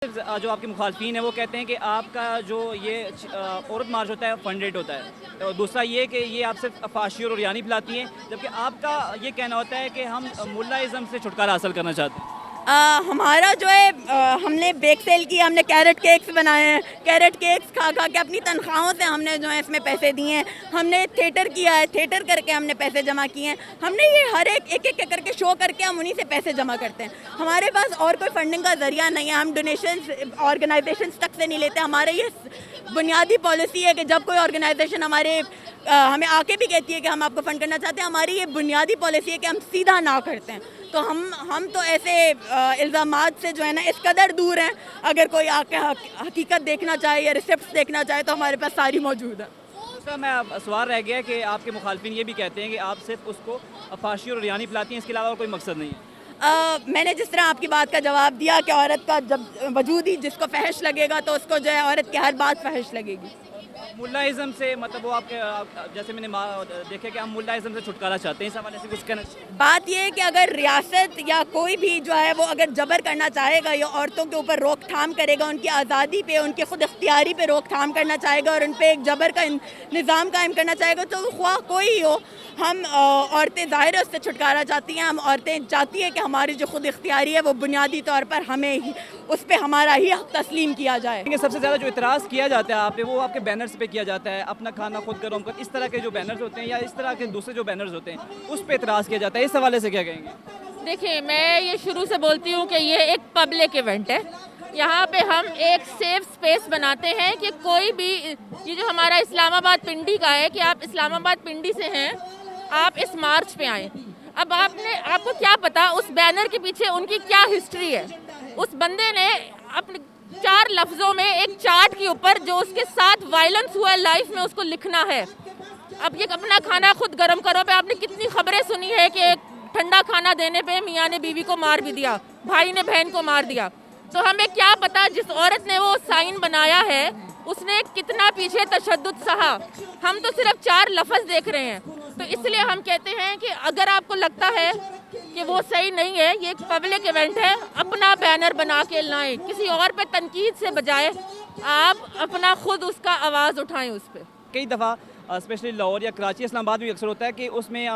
جو آپ کے مخالفین ہیں وہ کہتے ہیں کہ آپ کا جو یہ عورت مارچ ہوتا ہے فنڈیڈ ہوتا ہے، اور دوسرا یہ کہ یہ آپ صرف فحاشی اور عریانی پھیلاتی ہیں، جبکہ آپ کا یہ کہنا ہوتا ہے کہ ہم ملا ازم سے چھٹکارا حاصل کرنا چاہتے ہیں۔ ہمارا جو ہے ہم نے بیک سیل کی، ہم نے کیرٹ کیکس بنائے ہیں، کیرٹ کیکس کھا کے اپنی تنخواہوں سے ہم نے جو ہے اس میں پیسے دیے ہیں، ہم نے تھیٹر کیا ہے، تھیٹر کر کے ہم نے پیسے جمع کیے ہیں، ہم نے یہ ہر ایک کر کے شو کر کے ہم انہی سے پیسے جمع کرتے ہیں۔ ہمارے پاس اور کوئی فنڈنگ کا ذریعہ نہیں ہے، ہم ڈونیشنز آرگنائزیشنز تک سے نہیں لیتے۔ ہمارے یہ بنیادی پالیسی ہے کہ جب کوئی آرگنائزیشن ہمیں آ کے بھی کہتی ہے کہ ہم آپ کو فنڈ کرنا چاہتے ہیں، ہماری یہ بنیادی پالیسی ہے کہ ہم سیدھا نہ کرتے ہیں۔ تو ہم تو ایسے الزامات سے جو ہے نا اس قدر دور ہیں، اگر کوئی آ کے حقیقت دیکھنا چاہے یا ریسپٹس دیکھنا چاہے تو ہمارے پاس ساری موجود ہیں۔ دوسرا میں سوال رہ گیا کہ آپ کے مخالفین یہ بھی کہتے ہیں کہ آپ صرف اس کو فحاشی اور عریانی پھیلاتی ہیں، اس کے علاوہ اور کوئی مقصد نہیں ہے۔ میں نے جس طرح آپ کی بات کا جواب دیا کہ عورت کا جب وجود ہی جس کو فحش لگے گا تو اس کو جو ہے عورت کی ہر بات فحش لگے گی۔ ملا ازم سے مطلب وہ آپ کے جیسے میں نے دیکھا کہ ہم ملا ازم سے چھٹکارا چاہتے ہیں، اس حوالے سے کچھ کہنا چاہتے ہیں؟ بات یہ ہے کہ اگر ریاست یا کوئی بھی جو ہے وہ اگر جبر کرنا چاہے گا یا عورتوں کے اوپر روک تھام کرے گا، ان کی آزادی پہ، ان کی خود اختیاری پہ روک تھام کرنا چاہے گا اور ان پہ ایک جبر کا نظام قائم کرنا چاہے گا، تو خواہ کوئی ہی ہو، ہم عورتیں ظاہر ہے اس سے چھٹکارا چاہتی ہیں۔ ہم عورتیں چاہتی ہیں کہ ہماری جو خود اختیاری ہے وہ بنیادی طور پر ہمیں اس پہ ہمارا ہی حق تسلیم کیا جائے۔ سب سے زیادہ جو اعتراض کیا جاتا ہے آپ پہ وہ آپ کے بینرز پہ کیا جاتا ہے، اپنا کھانا خود گرم کر، اس طرح کے جو بینرز ہوتے ہیں یا اس طرح کے دوسرے جو بینرز ہوتے ہیں اس پہ اعتراض کیا جاتا ہے، اس حوالے سے کیا کہیں گے؟ دیکھیں، میں یہ شروع سے بولتی ہوں کہ یہ ایک پبلک ایونٹ ہے، یہاں پہ ہم ایک سیف سپیس بناتے ہیں کہ کوئی بھی، یہ جو ہمارا اسلام آباد پنڈی کا ہے کہ آپ اسلام آباد پنڈی سے ہیں، آپ اس مارچ پہ آئیں۔ اب آپ کو کیا پتا اس بینر کے پیچھے ان کی کیا ہسٹری ہے؟ اس بندے نے اپنے 4 لفظوں میں ایک چارٹ کے اوپر جو اس کے ساتھ وائلنس ہوا ہے لائف میں اس کو لکھنا ہے۔ اب یہ اپنا کھانا خود گرم کرو پہ آپ نے کتنی خبریں سنی ہے کہ ٹھنڈا کھانا دینے پہ میاں نے بیوی کو مار بھی دیا، بھائی نے بہن کو مار دیا۔ تو ہمیں کیا پتا جس عورت نے وہ سائن بنایا ہے اس نے کتنا پیچھے تشدد سہا۔ ہم تو صرف 4 لفظ دیکھ رہے ہیں، تو اس لیے ہم کہتے ہیں کہ اگر آپ کو لگتا ہے کہ وہ صحیح نہیں ہے، یہ ایک پبلک ایونٹ ہے، اپنا بینر بنا کے لائیں، کسی اور پہ تنقید سے بجائے آپ اپنا خود اس کا آواز اٹھائیں اس پہ۔ کئی دفعہ اسپیشلی لاہور یا کراچی، اسلام آباد بھی اکثر ہوتا ہے کہ اس میں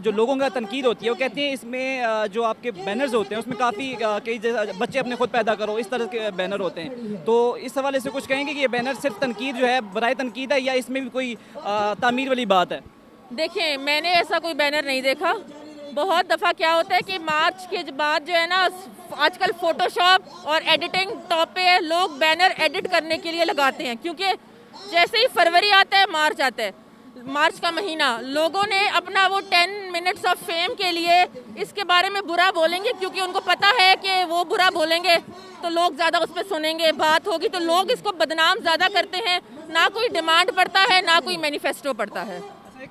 جو لوگوں کا تنقید ہوتی ہے وہ کہتے ہیں اس میں جو آپ کے بینرز ہوتے ہیں اس میں کافی کئی بچے اپنے خود پیدا کرو، اس طرح کے بینر ہوتے ہیں، تو اس حوالے سے کچھ کہیں گے کہ یہ بینر صرف تنقید جو ہے برائے تنقید ہے یا اس میں بھی کوئی تعمیر والی بات ہے؟ دیکھیں، میں نے ایسا کوئی بینر نہیں دیکھا۔ بہت دفعہ کیا ہوتا ہے کہ مارچ کے بعد جو ہے نا آج کل فوٹو شاپ اور ایڈیٹنگ ٹاپ پہ لوگ بینر ایڈٹ کرنے کے لیے لگاتے ہیں، کیونکہ جیسے ہی فروری آتا ہے مارچ آتا ہے، مارچ کا مہینہ، لوگوں نے اپنا وہ 10 منٹس آف فیم کے لیے اس کے بارے میں برا بولیں گے، کیونکہ ان کو پتہ ہے کہ وہ برا بولیں گے تو لوگ زیادہ اس پہ سنیں گے، بات ہوگی، تو لوگ اس کو بدنام زیادہ کرتے ہیں، نہ کوئی ڈیمانڈ پڑتا ہے نہ کوئی مینیفیسٹو پڑتا ہے۔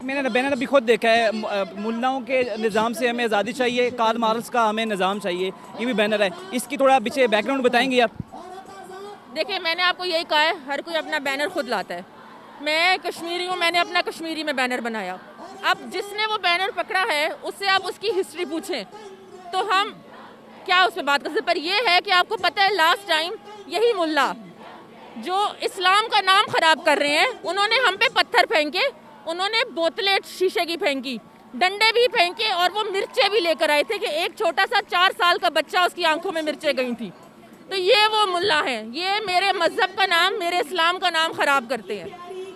میں نے بینر ابھی خود دیکھا ہے، ملاؤں کے نظام سے ہمیں آزادی چاہیے، کارل مارکس کا ہمیں نظام چاہیے، یہ بھی بینر ہے، اس کی تھوڑا پیچھے بیک گراؤنڈ بتائیں گے آپ؟ دیکھیں، میں نے آپ کو یہی کہا ہے، ہر کوئی اپنا بینر خود لاتا ہے۔ میں کشمیری ہوں، میں نے اپنا کشمیری میں بینر بنایا۔ اب جس نے وہ بینر پکڑا ہے اس سے آپ اس کی ہسٹری پوچھیں تو ہم کیا اس پہ بات کر سکتے، پر یہ ہے کہ آپ کو پتہ ہے لاسٹ ٹائم یہی ملا جو اسلام کا نام خراب کر رہے ہیں، انہوں نے ہم پہ پتھر پھینکے، انہوں نے بوتلیں شیشے کی پھینکی، ڈنڈے بھی پھینکے، اور وہ مرچیں بھی لے کر آئے تھے کہ ایک چھوٹا سا 4 سال کا بچہ اس کی آنکھوں میں مرچیں گئی تھی۔ تو یہ وہ ملا ہیں، یہ میرے مذہب کا نام، میرے اسلام کا نام خراب کرتے ہیں،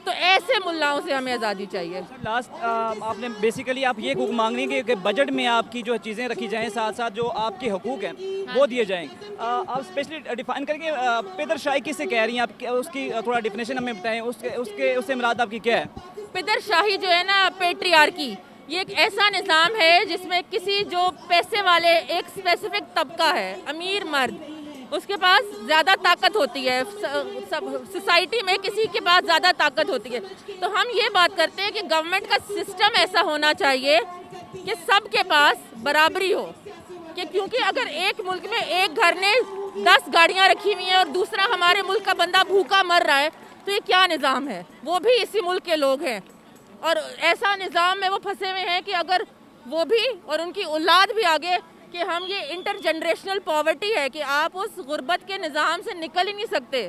تو ایسے ملاؤں سے ہمیں آزادی چاہیے۔ لاسٹ آپ نے بیسیکلی آپ یہ حقوق مانگ رہی ہیں کہ بجٹ میں آپ کی جو چیزیں رکھی جائیں، ساتھ ساتھ جو آپ کے حقوق ہیں وہ دیے جائیں۔ آپ اسپیشلی ڈیفائن کر کے پدر شاہی کس سے کہہ رہی ہیں آپ، اس کی تھوڑا ڈیفینیشن ہمیں بتائیں، اس سے مراد آپ کی کیا ہے؟ پدر شاہی جو ہے نا، پیٹریارکی، یہ ایک ایسا نظام ہے جس میں کسی جو پیسے والے ایک اسپیسیفک طبقہ ہے، امیر مرد، اس کے پاس زیادہ طاقت ہوتی ہے، سوسائٹی میں کسی کے پاس زیادہ طاقت ہوتی ہے، تو ہم یہ بات کرتے ہیں کہ گورنمنٹ کا سسٹم ایسا ہونا چاہیے کہ سب کے پاس برابری ہو، کہ کیونکہ اگر ایک ملک میں ایک گھر نے 10 گاڑیاں رکھی ہوئی ہیں اور دوسرا ہمارے ملک کا بندہ بھوکا مر رہا ہے تو یہ کیا نظام ہے؟ وہ بھی اسی ملک کے لوگ ہیں اور ایسا نظام میں وہ پھنسے ہوئے ہیں کہ اگر وہ بھی اور ان کی اولاد بھی آگے کہ ہم یہ انٹر جنریشنل پاورٹی ہے کہ آپ اس غربت کے نظام سے نکل ہی نہیں سکتے،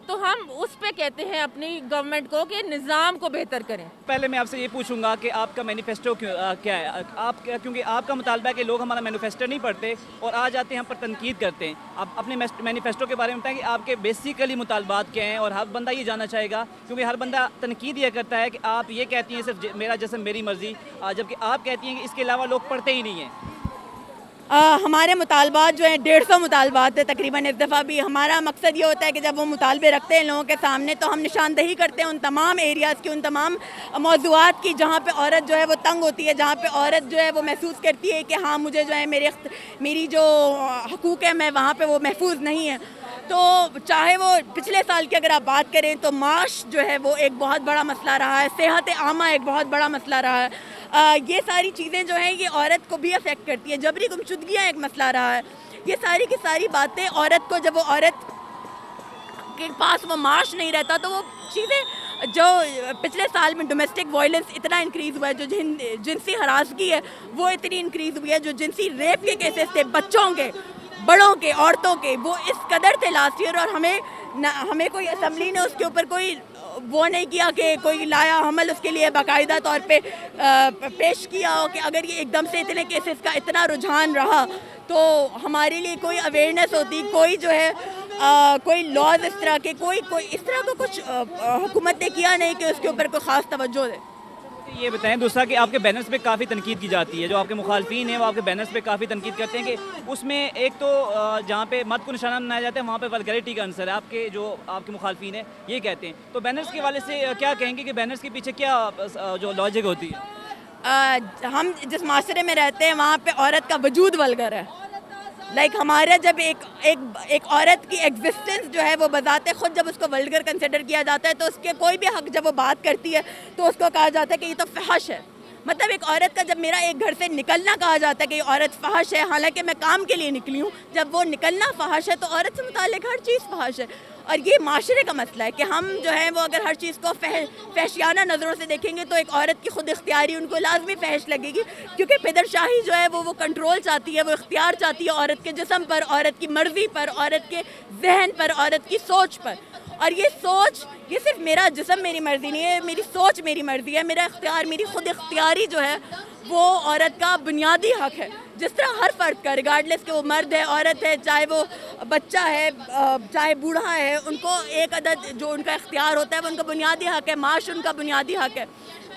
تو ہم اس پہ کہتے ہیں اپنی گورنمنٹ کو کہ نظام کو بہتر کریں. پہلے میں آپ سے یہ پوچھوں گا کہ آپ کا مینیفیسٹو کیا ہے؟ آپ کیونکہ آپ کا مطالبہ ہے کہ لوگ ہمارا مینیفیسٹو نہیں پڑھتے اور آ جاتے ہیں ہم پر تنقید کرتے ہیں. آپ اپنے مینیفیسٹو کے بارے میں بتائیں کہ آپ کے بیسیکلی مطالبات کیا ہیں، اور ہر بندہ یہ جاننا چاہے گا کیونکہ ہر بندہ تنقید یہ کرتا ہے کہ آپ یہ کہتی ہیں صرف میرا جسم میری مرضی، جبکہ آپ کہتی ہیں کہ اس کے علاوہ لوگ پڑھتے ہی نہیں ہیں. ہمارے مطالبات جو ہیں 150 مطالبات ہیں تقریباً. اس دفعہ بھی ہمارا مقصد یہ ہوتا ہے کہ جب وہ مطالبے رکھتے ہیں لوگوں کے سامنے تو ہم نشاندہی کرتے ہیں ان تمام ایریاز کی، ان تمام موضوعات کی جہاں پہ عورت جو ہے وہ تنگ ہوتی ہے، جہاں پہ عورت جو ہے وہ محسوس کرتی ہے کہ ہاں مجھے جو ہے میری جو حقوق ہے میں وہاں پہ وہ محفوظ نہیں ہے. تو چاہے وہ پچھلے سال کی اگر آپ بات کریں تو معاش جو ہے وہ ایک بہت بڑا مسئلہ رہا ہے، صحت عامہ ایک بہت بڑا مسئلہ رہا ہے. یہ ساری چیزیں جو ہیں یہ عورت کو بھی افیکٹ کرتی ہیں. جبری گمشدگیاں ایک مسئلہ رہا ہے. یہ ساری کی ساری باتیں عورت کو، جب وہ عورت کے پاس وہ معاش نہیں رہتا تو وہ چیزیں جو پچھلے سال میں ڈومیسٹک وائلنس اتنا انکریز ہوا ہے، جو جنسی ہراسگی ہے وہ اتنی انکریز ہوئی ہے، جو جنسی ریپ کے کیسز تھے بچوں کے، بڑوں کے، عورتوں کے، وہ اس قدر تھے لاسٹ ایئر. اور ہمیں کوئی اسمبلی نے اس کے اوپر کوئی وہ نہیں کیا کہ کوئی لایا حمل اس کے لیے باقاعدہ طور پہ پیش کیا ہو کہ اگر یہ ایک دم سے اتنے کیسز کا اتنا رجحان رہا تو ہمارے لیے کوئی اویئرنیس ہوتی، کوئی جو ہے کوئی لاز اس طرح کے، کوئی اس طرح کا کچھ حکومت نے کیا نہیں کہ اس کے اوپر کوئی خاص توجہ دے. یہ بتائیں دوسرا کہ آپ کے بینرز پہ کافی تنقید کی جاتی ہے، جو آپ کے مخالفین ہیں وہ آپ کے بینرز پہ کافی تنقید کرتے ہیں کہ اس میں ایک تو جہاں پہ مرد کو نشانہ بنایا جاتا ہے وہاں پہ ولگریٹی کا عنصر ہے. آپ کے مخالفین ہیں یہ کہتے ہیں، تو بینرز کے حوالے سے کیا کہیں گے کہ بینرز کے پیچھے کیا جو لاجک ہوتی ہے؟ ہم جس معاشرے میں رہتے ہیں وہاں پہ عورت کا وجود ولگر ہے. لائک ہمارا جب ایک عورت کی ایگزسٹنس جو ہے وہ بذات خود جب اس کو ولگر کنسیڈر کیا جاتا ہے تو اس کے کوئی بھی حق جب وہ بات کرتی ہے تو اس کو کہا جاتا ہے کہ یہ تو فحش ہے. مطلب ایک عورت کا جب میرا ایک گھر سے نکلنا کہا جاتا ہے کہ یہ عورت فحش ہے، حالانکہ میں کام کے لیے نکلی ہوں، جب وہ نکلنا فحش ہے تو عورت سے متعلق ہر چیز فحش ہے. اور یہ معاشرے کا مسئلہ ہے کہ ہم جو ہے وہ اگر ہر چیز کو فحشیانہ نظروں سے دیکھیں گے تو ایک عورت کی خود اختیاری ان کو لازمی فحش لگے گی، کیونکہ پدر شاہی جو ہے وہ کنٹرول چاہتی ہے، وہ اختیار چاہتی ہے عورت کے جسم پر، عورت کی مرضی پر، عورت کے ذہن پر، عورت کی سوچ پر. اور یہ سوچ، یہ صرف میرا جسم میری مرضی نہیں ہے، میری سوچ میری مرضی ہے، میرا اختیار، میری خود اختیاری جو ہے وہ عورت کا بنیادی حق ہے. جس طرح ہر فرد کا ریگارڈلیس کہ وہ مرد ہے، عورت ہے، چاہے وہ بچہ ہے، چاہے بوڑھا ہے، ان کو ایک عدد جو ان کا اختیار ہوتا ہے وہ ان کا بنیادی حق ہے، معاش ان کا بنیادی حق ہے.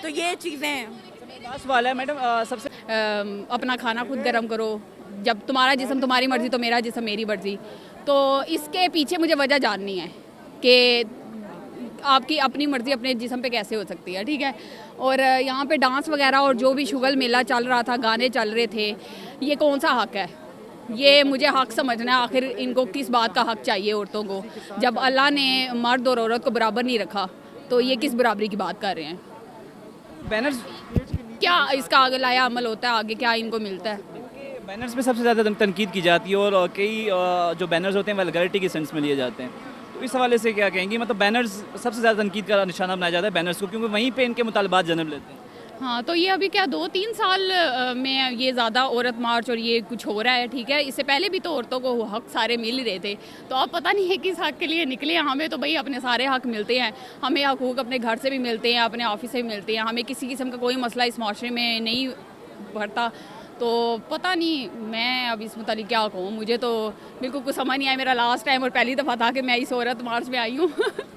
تو یہ چیزیں ہیں. سوال ہے میڈم، سب سے اپنا کھانا خود گرم کرو، جب تمہارا جسم تمہاری مرضی تو میرا جسم میری مرضی. تو اس کے پیچھے مجھے وجہ جاننی ہے کہ آپ کی اپنی مرضی اپنے جسم پہ کیسے ہو سکتی ہے. ٹھیک ہے. اور یہاں پہ ڈانس وغیرہ اور جو بھی شغل میلہ چل رہا تھا، گانے چل رہے تھے، یہ کون سا حق ہے؟ یہ مجھے حق سمجھنا ہے. آخر ان کو کس بات کا حق چاہیے عورتوں کو؟ جب اللہ نے مرد اور عورت کو برابر نہیں رکھا تو یہ کس برابری کی بات کر رہے ہیں؟ بینرز کیا اس کا آگے لایا عمل ہوتا ہے؟ آگے کیا ان کو ملتا ہے؟ بینرز پہ سب سے زیادہ تنقید کی جاتی ہے اور کئی جو بینرز ہوتے ہیں ولگریٹی کے سینس میں لیے جاتے ہیں. تو اس حوالے سے کیا کہیں گی؟ مطلب بینرز سب سے زیادہ تنقید کا نشانہ بنایا جاتا ہے بینرز کو، کیونکہ وہیں پہ ان کے مطالبات جنم لیتے ہیں. ہاں، تو یہ ابھی کیا 2-3 سال میں یہ زیادہ عورت مارچ اور یہ کچھ ہو رہا ہے. ٹھیک ہے. اس سے پہلے بھی تو عورتوں کو حق سارے مل رہے تھے. تو اب پتہ نہیں ہے کس حق کے لیے نکلے. ہمیں تو بھائی اپنے سارے حق ملتے ہیں، ہمیں حقوق اپنے گھر سے بھی ملتے ہیں، اپنے آفس سے بھی ملتے ہیں. ہمیں کسی قسم کا کوئی مسئلہ اس معاشرے میں نہیں بڑھتا. تو پتہ نہیں میں اب اس متعلق کیا کہوں. مجھے تو بالکل کچھ سمجھ نہیں آیا. میرا لاسٹ ٹائم اور پہلی دفعہ تھا کہ میں اس عورت مارچ میں آئی ہوں.